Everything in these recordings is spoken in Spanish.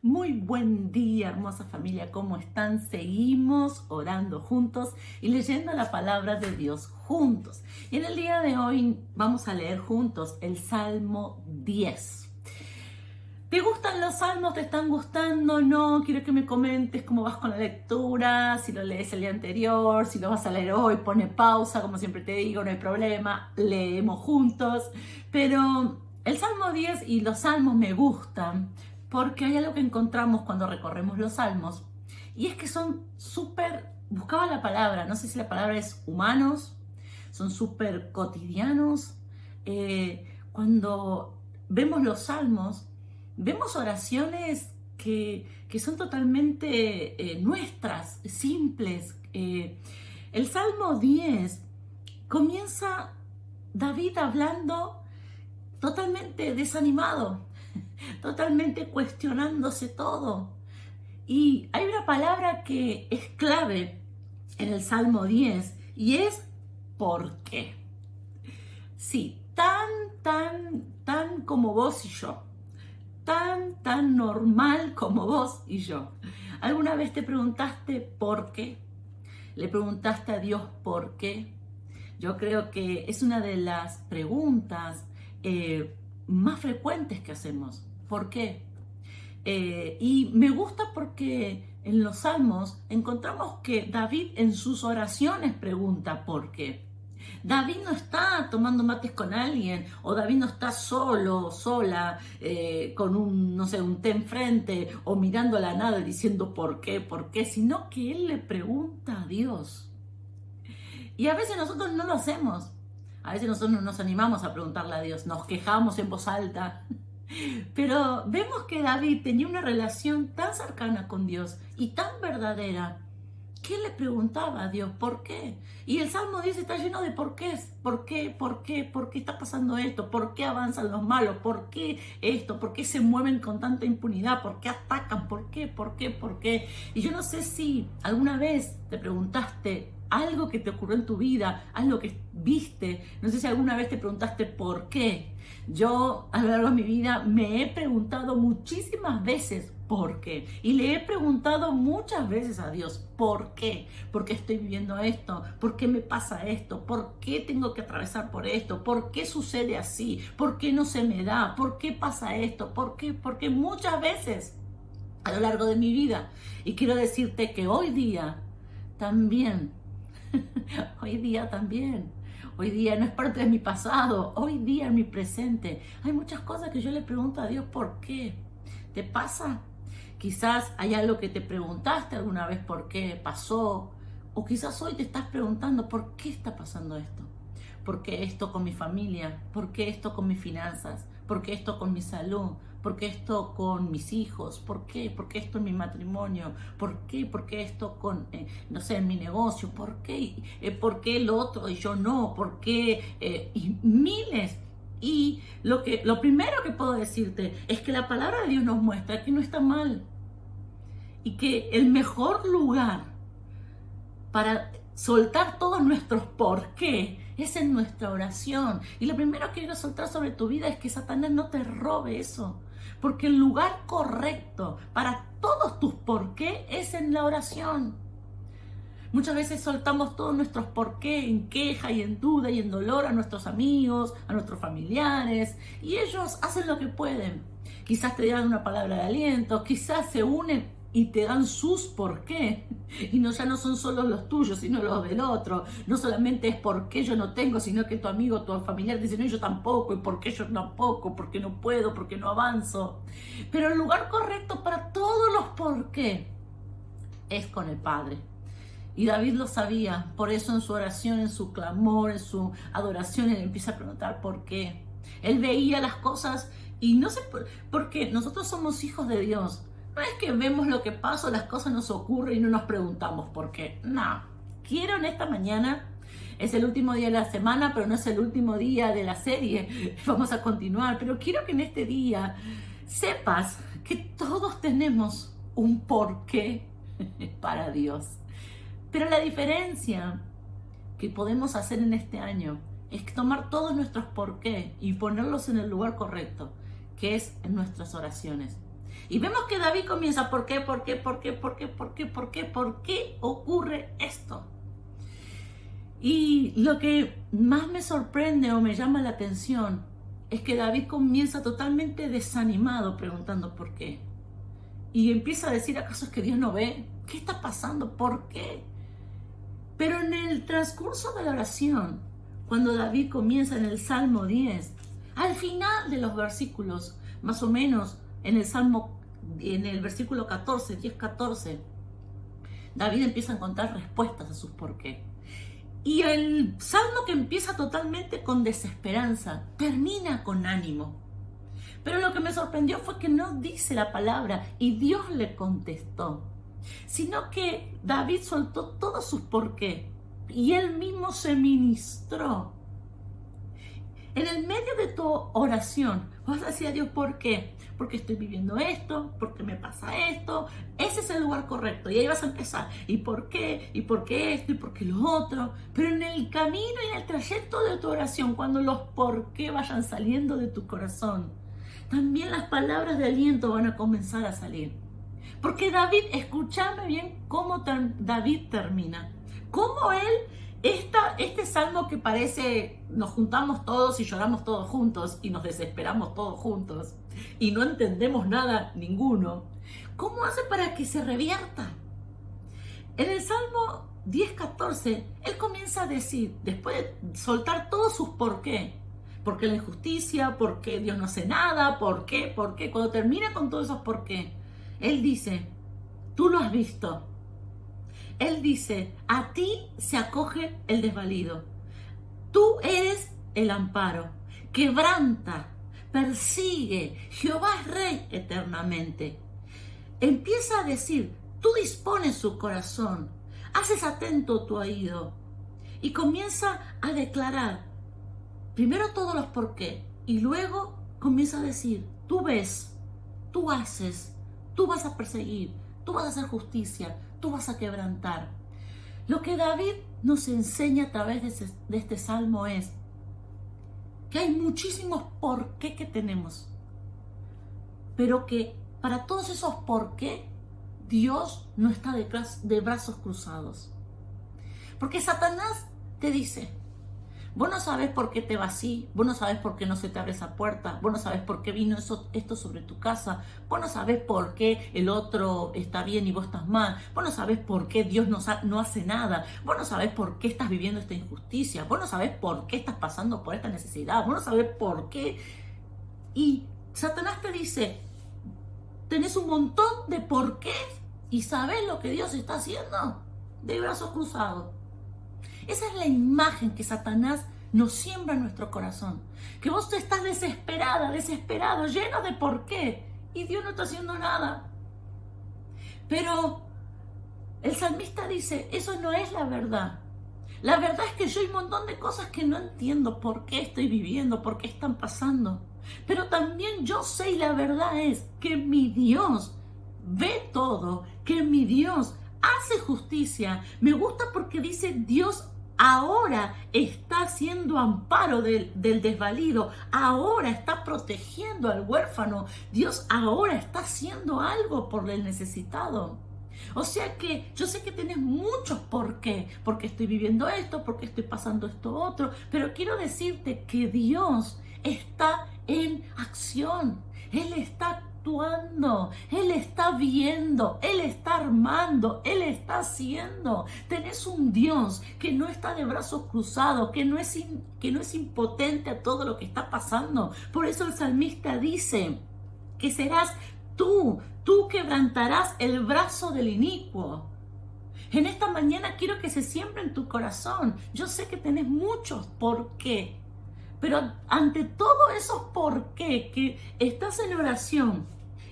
Muy buen día, hermosa familia, ¿cómo están? Seguimos orando juntos y leyendo la palabra de Dios juntos. Y en el día de hoy vamos a leer juntos el Salmo 10. ¿Te gustan los salmos? ¿Te están gustando? No, quiero que me comentes cómo vas con la lectura, si lo lees el día anterior, si lo vas a leer hoy, pone pausa, como siempre te digo, no hay problema, leemos juntos. Pero el Salmo 10 y los salmos me gustan porque hay algo que encontramos cuando recorremos los salmos y es que son súper, buscaba la palabra, no sé si la palabra es humanos, son súper cotidianos. Cuando vemos los salmos, vemos oraciones que son totalmente nuestras, simples. El Salmo 10 comienza David hablando totalmente desanimado, totalmente cuestionándose todo. Y hay una palabra que es clave en el Salmo 10 y es ¿por qué? Sí, tan como vos y yo. Tan normal como vos y yo. ¿Alguna vez te preguntaste por qué? ¿Le preguntaste a Dios por qué? Yo creo que es una de las preguntas más frecuentes que hacemos. ¿Por qué? Y me gusta porque en los Salmos encontramos que David en sus oraciones pregunta por qué. David no está tomando mates con alguien, o David no está solo, sola, con un, no sé, un té enfrente, o mirando a la nada diciendo por qué, sino que él le pregunta a Dios. Y a veces nosotros no lo hacemos. A veces nosotros no nos animamos a preguntarle a Dios, nos quejamos en voz alta. Pero vemos que David tenía una relación tan cercana con Dios y tan verdadera que él le preguntaba a Dios por qué. Y el Salmo 10 está lleno de por qué. ¿Por qué? ¿Por qué? ¿Por qué está pasando esto? ¿Por qué avanzan los malos? ¿Por qué esto? ¿Por qué se mueven con tanta impunidad? ¿Por qué atacan? ¿Por qué? ¿Por qué? ¿Por qué? Y yo no sé si alguna vez te preguntaste algo que te ocurrió en tu vida, algo que viste, no sé si alguna vez te preguntaste por qué. Yo a lo largo de mi vida me he preguntado muchísimas veces por qué. Y le he preguntado muchas veces a Dios, ¿por qué? ¿Por qué estoy viviendo esto? ¿Por qué me pasa esto? ¿Por qué tengo que atravesar por esto? ¿Por qué sucede así? ¿Por qué no se me da? ¿Por qué pasa esto? ¿Por qué? Porque muchas veces a lo largo de mi vida. Y quiero decirte que hoy día también, hoy día también. Hoy día no es parte de mi pasado, hoy día en mi presente. Hay muchas cosas que yo le pregunto a Dios, ¿por qué? ¿Te pasa? Quizás hay algo que te preguntaste alguna vez por qué pasó, o quizás hoy te estás preguntando por qué está pasando esto. ¿Por qué esto con mi familia? ¿Por qué esto con mis finanzas? ¿Por qué esto con mi salud? ¿Por qué esto con mis hijos? ¿Por qué? ¿Por qué esto en mi matrimonio? ¿Por qué? ¿Por qué esto con, no sé, en mi negocio? ¿Por qué? ¿Por qué el otro y yo no? ¿Por qué? Y miles. Y lo primero que puedo decirte es que la palabra de Dios nos muestra que no está mal y que el mejor lugar para soltar todos nuestros por qué es en nuestra oración. Y lo primero que quiero soltar sobre tu vida es que Satanás no te robe eso, porque el lugar correcto para todos tus por qué es en la oración. Muchas veces soltamos todos nuestros por qué en queja y en duda y en dolor a nuestros amigos, a nuestros familiares, y ellos hacen lo que pueden. Quizás te dan una palabra de aliento, quizás se unen y te dan sus por qué. Y no, ya no son solo los tuyos, sino los del otro. No solamente es por qué yo no tengo, sino que tu amigo, tu familiar dice, no, yo tampoco, y por qué yo tampoco, por qué no puedo, por qué no avanzo. Pero el lugar correcto para todos los por qué es con el Padre. Y David lo sabía, por eso en su oración, en su clamor, en su adoración, él empieza a preguntar por qué. Él veía las cosas y no sé por qué. Nosotros somos hijos de Dios. No es que vemos lo que pasa, las cosas nos ocurren y no nos preguntamos por qué. No. Quiero en esta mañana, es el último día de la semana, pero no es el último día de la serie. Vamos a continuar, pero quiero que en este día sepas que todos tenemos un porqué para Dios. Pero la diferencia que podemos hacer en este año es tomar todos nuestros por qué y ponerlos en el lugar correcto, que es en nuestras oraciones. Y vemos que David comienza, ¿por qué? ¿Por qué? ¿Por qué? ¿Por qué? ¿Por qué? ¿Por qué? ¿Por qué ocurre esto? Y lo que más me sorprende o me llama la atención es que David comienza totalmente desanimado preguntando por qué. Y empieza a decir, ¿acaso es que Dios no ve? ¿Qué está pasando? ¿Por qué? Pero en el transcurso de la oración, cuando David comienza en el Salmo 10, al final de los versículos, más o menos en el versículo 14, 10, 14, David empieza a encontrar respuestas a sus por qué. Y el salmo, que empieza totalmente con desesperanza, termina con ánimo. Pero lo que me sorprendió fue que no dice la palabra y Dios le contestó, sino que David soltó todos sus por qué y él mismo se ministró. En el medio de tu oración, vas a decir a Dios, ¿por qué? Porque estoy viviendo esto, porque me pasa esto. Ese es el lugar correcto. Y ahí vas a empezar. ¿Y por qué? ¿Y por qué esto? ¿Y por qué lo otro? Pero en el camino y en el trayecto de tu oración, cuando los por qué vayan saliendo de tu corazón, también las palabras de aliento van a comenzar a salir. Porque David, escúchame bien cómo David termina. Cómo él, este salmo que parece, nos juntamos todos y lloramos todos juntos y nos desesperamos todos juntos y no entendemos nada ninguno. ¿Cómo hace para que se revierta? En el Salmo 10:14, él comienza a decir, después de soltar todos sus por qué, porque la injusticia, porque Dios no hace nada, por qué, cuando termina con todos esos por qué, él dice, tú lo has visto. Él dice, a ti se acoge el desvalido. Tú eres el amparo. Quebranta, persigue. Jehová es rey eternamente. Empieza a decir, tú dispones su corazón. Haces atento tu oído. Y comienza a declarar, primero todos los por qué. Y luego comienza a decir, tú ves, tú haces, tú vas a perseguir, tú vas a hacer justicia, tú vas a quebrantar. Lo que David nos enseña a través de este salmo es que hay muchísimos por qué que tenemos, pero que para todos esos por qué Dios no está de brazos cruzados. Porque Satanás te dice, vos no sabés por qué te va así, vos no sabés por qué no se te abre esa puerta, vos no sabés por qué vino esto sobre tu casa, vos no sabés por qué el otro está bien y vos estás mal, vos no sabés por qué Dios no hace nada, vos no sabés por qué estás viviendo esta injusticia, vos no sabés por qué estás pasando por esta necesidad, vos no sabés por qué. Y Satanás te dice, tenés un montón de por qué y sabés lo que Dios está haciendo de brazos cruzados. Esa es la imagen que Satanás nos siembra en nuestro corazón. Que vos estás desesperada, desesperado, lleno de por qué. Y Dios no está haciendo nada. Pero el salmista dice, eso no es la verdad. La verdad es que yo hay un montón de cosas que no entiendo por qué estoy viviendo, por qué están pasando. Pero también yo sé, y la verdad es que mi Dios ve todo, que mi Dios hace justicia. Me gusta porque dice Dios ahora está haciendo amparo del desvalido, ahora está protegiendo al huérfano, Dios ahora está haciendo algo por el necesitado. O sea que yo sé que tenés muchos por qué, porque estoy viviendo esto, porque estoy pasando esto otro, pero quiero decirte que Dios está en acción, Él está actuando, Él está viendo, Él está armando, Él está haciendo. Tenés un Dios que no está de brazos cruzados, que no es impotente a todo lo que está pasando. Por eso el salmista dice que serás tú quebrantarás el brazo del inicuo. En esta mañana quiero que se siembre en tu corazón. Yo sé que tenés muchos por qué. Pero ante todo esos por qué que estás en oración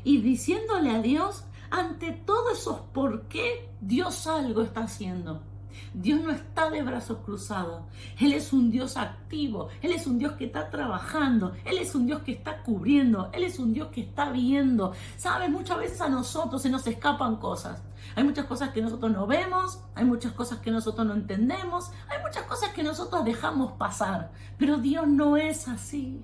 y diciéndole a Dios, ante todos esos por qué Dios algo está haciendo. Dios no está de brazos cruzados. Él es un Dios activo. Él es un Dios que está trabajando. Él es un Dios que está cubriendo. Él es un Dios que está viendo. ¿Sabes? Muchas veces a nosotros se nos escapan cosas. Hay muchas cosas que nosotros no vemos. Hay muchas cosas que nosotros no entendemos. Hay muchas cosas que nosotros dejamos pasar. Pero Dios no es así.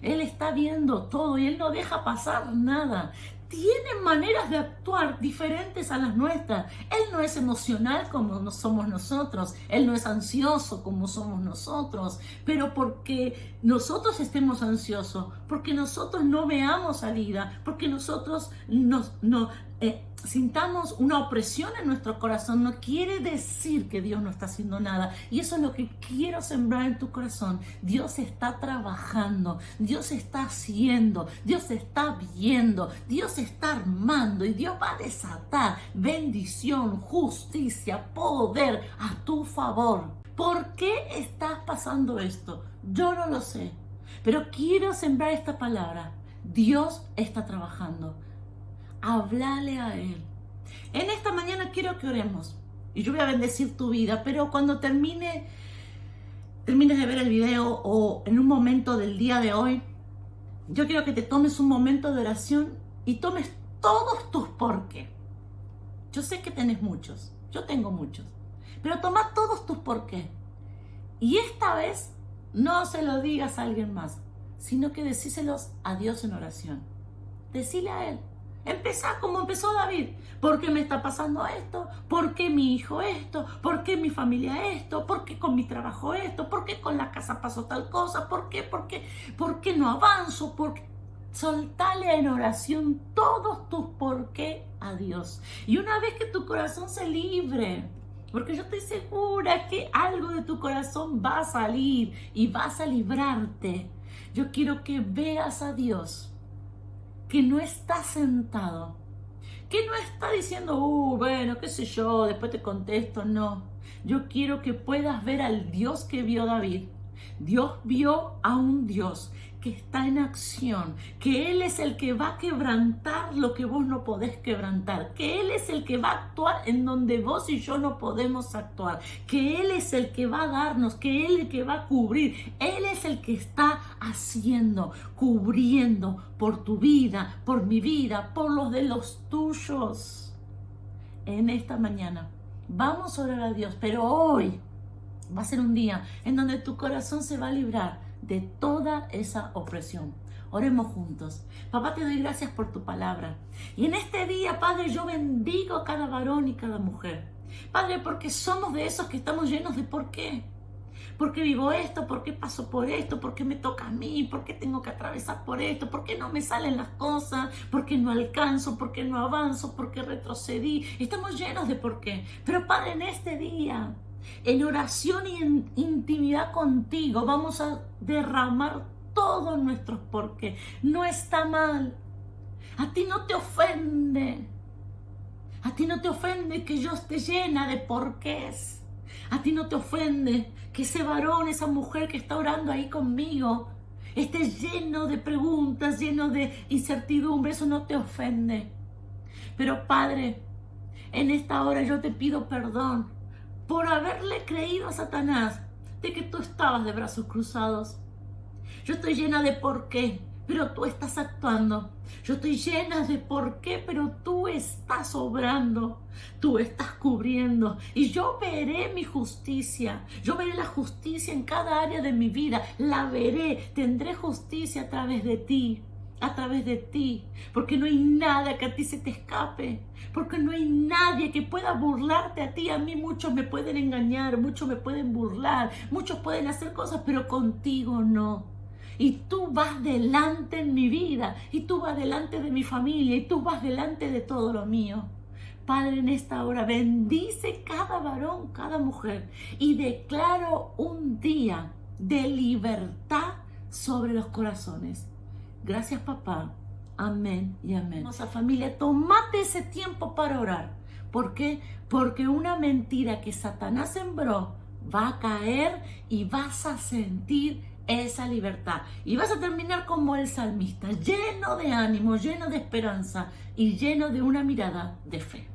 Él está viendo todo y Él no deja pasar nada. Tiene maneras de actuar diferentes a las nuestras. Él no es emocional como no somos nosotros. Él no es ansioso como somos nosotros. Pero porque nosotros estemos ansiosos, porque nosotros no veamos salida, porque nosotros sintamos una opresión en nuestro corazón, no quiere decir que Dios no está haciendo nada. Y eso es lo que quiero sembrar en tu corazón. Dios está trabajando, Dios está haciendo, Dios está viendo, Dios está armando y Dios va a desatar bendición, justicia, poder a tu favor. ¿Por qué estás pasando esto? Yo no lo sé, pero quiero sembrar esta palabra. Dios está trabajando. Háblale a Él. En esta mañana quiero que oremos. Y yo voy a bendecir tu vida, pero cuando termines de ver el video o en un momento del día de hoy, yo quiero que te tomes un momento de oración y tomes todos tus por qué. Yo sé que tenés muchos, yo tengo muchos, pero toma todos tus por qué. Y esta vez no se lo digas a alguien más, sino que decíselos a Dios en oración. Decile a Él. Empezá como empezó David. ¿Por qué me está pasando esto? ¿Por qué mi hijo esto? ¿Por qué mi familia esto? ¿Por qué con mi trabajo esto? ¿Por qué con la casa pasó tal cosa? ¿Por qué no avanzo? Soltale en oración todos tus por qué a Dios. Y una vez que tu corazón se libre, porque yo estoy segura que algo de tu corazón va a salir y vas a librarte, yo quiero que veas a Dios que no está sentado, que no está diciendo, bueno, qué sé yo, después te contesto. No, yo quiero que puedas ver al Dios que vio David. Dios vio a un Dios que está en acción, que Él es el que va a quebrantar lo que vos no podés quebrantar, que Él es el que va a actuar en donde vos y yo no podemos actuar, que Él es el que va a darnos, que Él es el que va a cubrir. Él es el que está haciendo, cubriendo por tu vida, por mi vida, por los de los tuyos. En esta mañana vamos a orar a Dios, pero hoy va a ser un día en donde tu corazón se va a librar de toda esa opresión. Oremos juntos. Papá, te doy gracias por tu palabra. Y en este día, Padre, yo bendigo a cada varón y cada mujer. Padre, porque somos de esos que estamos llenos de por qué. ¿Por qué vivo esto? ¿Por qué paso por esto? ¿Por qué me toca a mí? ¿Por qué tengo que atravesar por esto? ¿Por qué no me salen las cosas? ¿Por qué no alcanzo? ¿Por qué no avanzo? ¿Por qué retrocedí? Estamos llenos de por qué. Pero Padre, en este día, en oración y en intimidad contigo, vamos a derramar todos nuestros porqué. No está mal. A ti no te ofende. A ti no te ofende que yo esté llena de porqués. A ti no te ofende que ese varón, esa mujer que está orando ahí conmigo, esté lleno de preguntas, lleno de incertidumbre. Eso no te ofende. Pero Padre, en esta hora yo te pido perdón por haberle creído a Satanás de que tú estabas de brazos cruzados. Yo estoy llena de por qué, pero tú estás actuando. Yo estoy llena de por qué, pero tú estás obrando. Tú estás cubriendo. Y yo veré mi justicia. Yo veré la justicia en cada área de mi vida. La veré. Tendré justicia a través de ti. A través de ti, porque no hay nada que a ti se te escape, porque no hay nadie que pueda burlarte a ti. A mí muchos me pueden engañar, muchos me pueden burlar, muchos pueden hacer cosas, pero contigo no. Y tú vas delante en mi vida, y tú vas delante de mi familia, y tú vas delante de todo lo mío. Padre, en esta hora bendice cada varón, cada mujer, y declaro un día de libertad sobre los corazones. Gracias, papá. Amén y amén. Hermosa familia, tómate ese tiempo para orar. ¿Por qué? Porque una mentira que Satanás sembró va a caer y vas a sentir esa libertad. Y vas a terminar como el salmista, lleno de ánimo, lleno de esperanza y lleno de una mirada de fe.